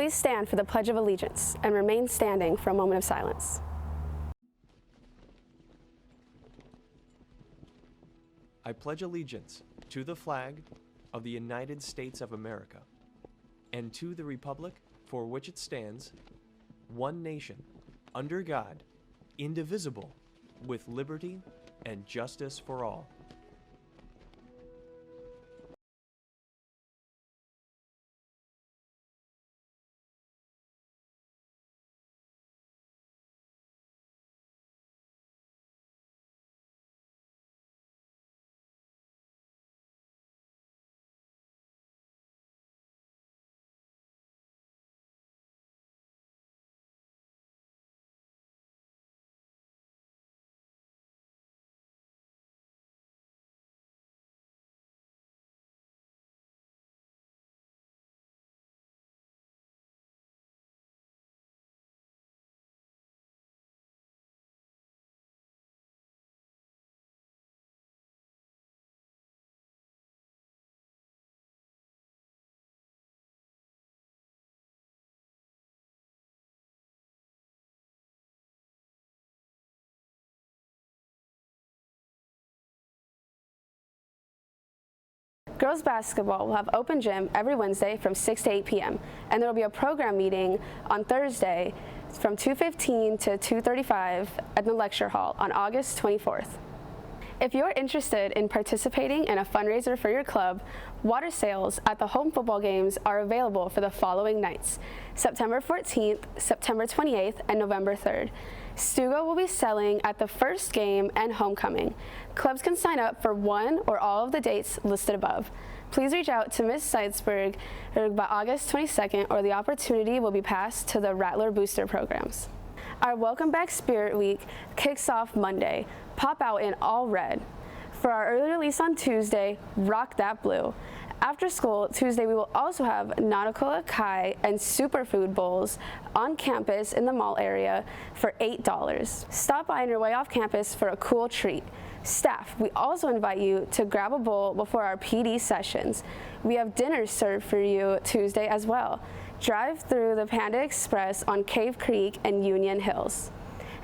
Please stand for the Pledge of Allegiance and remain standing for a moment of silence. I pledge allegiance to the flag of the United States of America and to the republic for which it stands, one nation, under God, indivisible, with liberty and justice for all. Girls basketball will have open gym every Wednesday from 6 to 8 p.m. and there will be a program meeting on Thursday from 2:15 to 2:35 at the lecture hall on August 24th. If you're interested in participating in a fundraiser for your club, water sales at the home football games are available for the following nights: September 14th, September 28th, and November 3rd. Stugo will be selling at the first game and homecoming. Clubs can sign up for one or all of the dates listed above. Please reach out to Ms. Seidsberg by August 22nd or the opportunity will be passed to the Rattler Booster programs. Our Welcome Back Spirit Week kicks off Monday. Pop out in all red. For our early release on Tuesday, rock that blue. After school, Tuesday, we will also have Nautical, Acai, and Superfood bowls on campus in the mall area for $8. Stop by on your way off campus for a cool treat. Staff, we also invite you to grab a bowl before our PD sessions. We have dinner served for you Tuesday as well. Drive through the Panda Express on Cave Creek and Union Hills.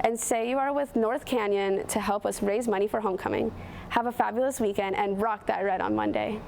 And say you are with North Canyon to help us raise money for homecoming. Have a fabulous weekend and rock that red on Monday.